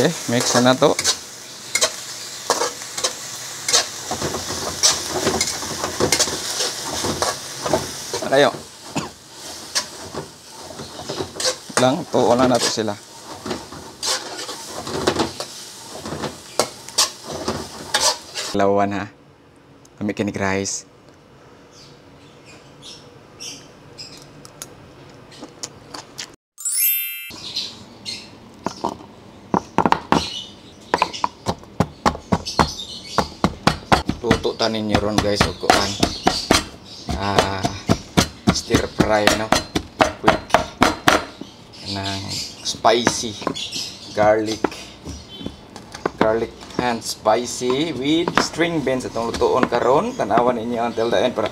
Okay, mix na to. Kayo. Lang, tuon lang nato sila. Lawan ha. Kami kinig rice. Luto tanin niyo ron guys, ug kuan. Stir fry no. Quick. Nang spicy garlic and spicy with string beans atong lutoon karon. Tanawan ninyo until the end para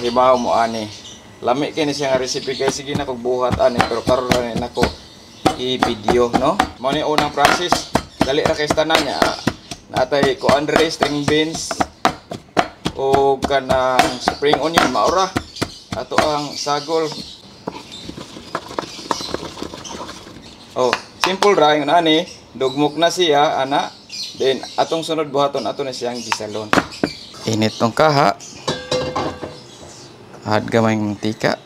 hibaw mo ani. Lami kini siya nga recipe guys, sige na kog buhat ani pero karon na nako i-video no. Mao ni unang process. Dali ra kay tanan niya. Natay ko Andre string beans o kanang spring onion maura ato ang sagol. Oh, simple ra yung ani, dugmok na siya ana. Then atong sunod buhaton ato na siyang gisalon. Init tong kaha. Add gamay mantika.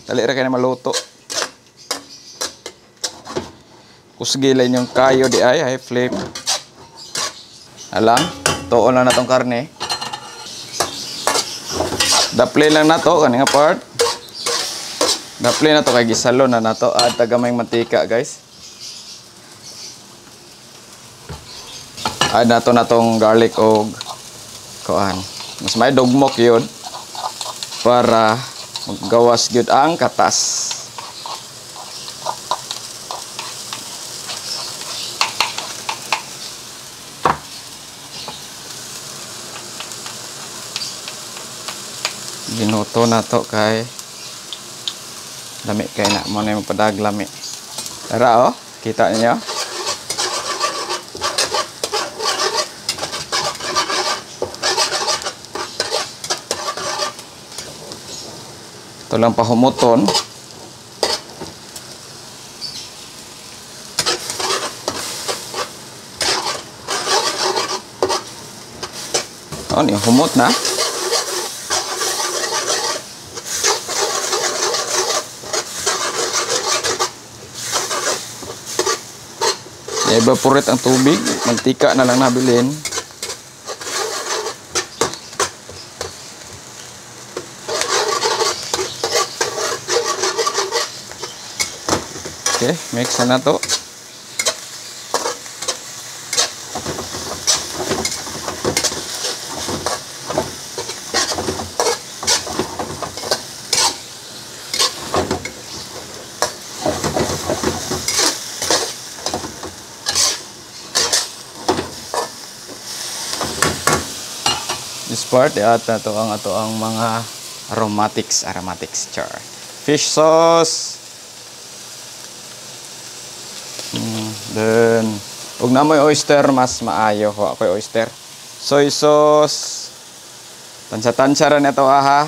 Dali ra kay na maluto. Kusgilan yung kayo di ay high flame. Alam, tuon lang na tong karne. Daplay lang na to kani nga part. Daplay na to kay gisalon na nato. Add tagamay mantika guys. Add nato na tong garlic og kuan. Mas may dugmok yun para maggawas gyud ang katas. Ginuto na to kay lami kay na mo na yung padag lami. Tara oh, kita niyo. Ito lang pahumuton. Oh, ni humot na. I-evaporate ang tubig, mantika na lang nabilin. Okay, mix na to. This part ata to ang mga aromatics char. Fish sauce. Then ug namoy oyster mas maayo ho ako'y oyster. Soy sauce. Tansya-tansya ra neto ha.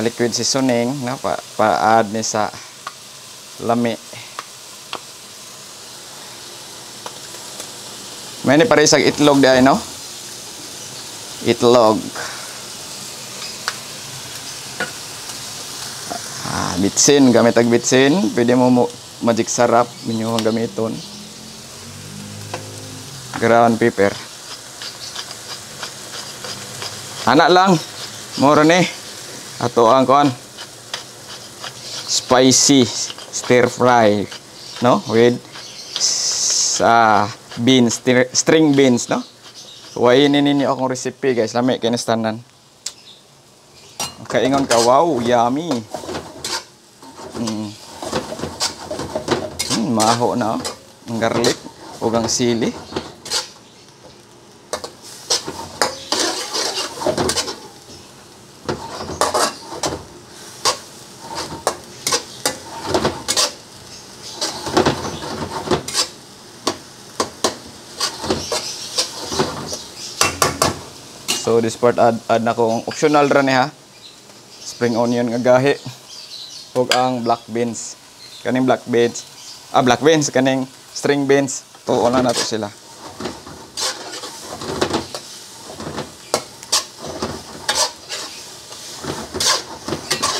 Liquid seasoning na pa-add ni sa lami. May ni pare isang itlog di ay no? Itlog. Bitsin, gamit ang bitsin. Pwede mo magic sarap. Minyuhang gamiton. Ground pepper. Anak lang. Moro ni. Ato ang kuan. Spicy stir fry. No? With beans, string beans, no? Wainin ninyo akong recipe, guys. Lami, kinistanan. Kaingon ka, wow, yummy. Maho na, ang garlic, o ang sili. So this part add na kong optional ra ni ha. Spring onion nga gahi ug ang black beans. Kaning black beans kaning string beans. Tuon lang nato sila.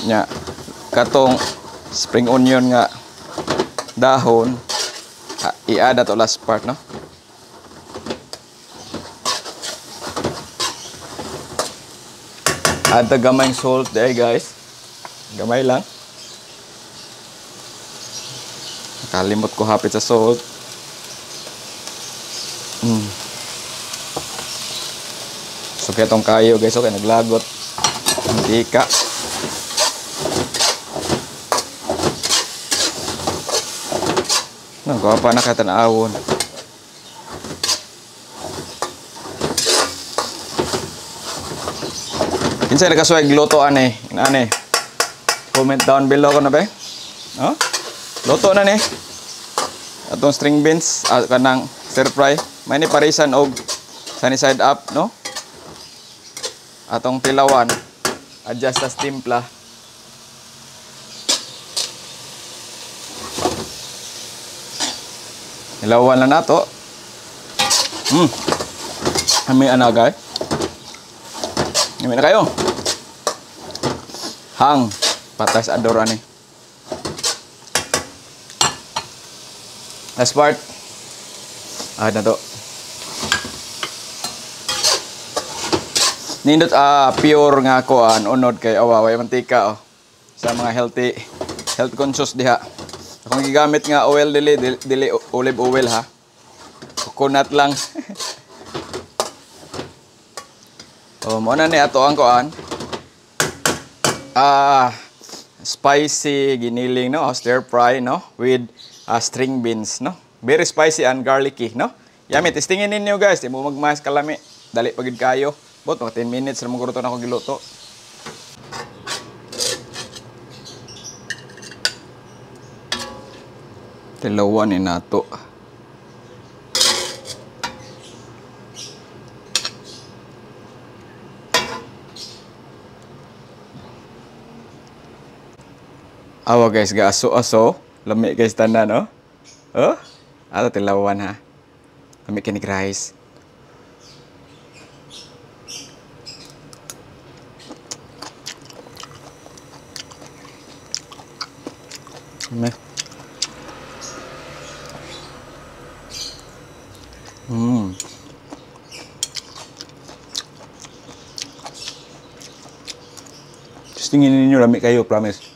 Nya katong spring onion nga dahon i-add ato last part, no? Add the gamay salt there, guys. Gamay lang. Nakalimot ko hapit sa salt. So kaya tong kayo, guys, okay, naglagot. Mantika. Nang ko pa nakatanawon. Kinsay nakasuwag luto ani? Comment down below ko na ba? No? Luto na ni. Atong string beans, kanang stir fry. May ni parisan og sunny side up, no? Atong tilawan, adjust as timpla. Tilawan na nato. Ami ana guys. Ami na kayo. Hang patas ador ani. Last part. Na to. Nindot pure nga kuan unod kay awaway mantika sa mga health conscious diha. Akong gigamit nga oil dili olive oil ha. Coconut lang. Mo na ni ato ang kuan. Spicy giniling, no, stir fry, no, with string beans, no. Very spicy and garlicky, no. Yummy, testingin ninyo guys, di mo magmas kalami. Dali pagid kayo. Bot mga 10 minutes ra mo guruto na ako giluto. Tilawan ni nato. Awa guys, aso. Lami guys tanan, no? Oh? Ato tilawan ha. Lami kinig rice. Lami. Just tingin ninyo, lami kayo, promise.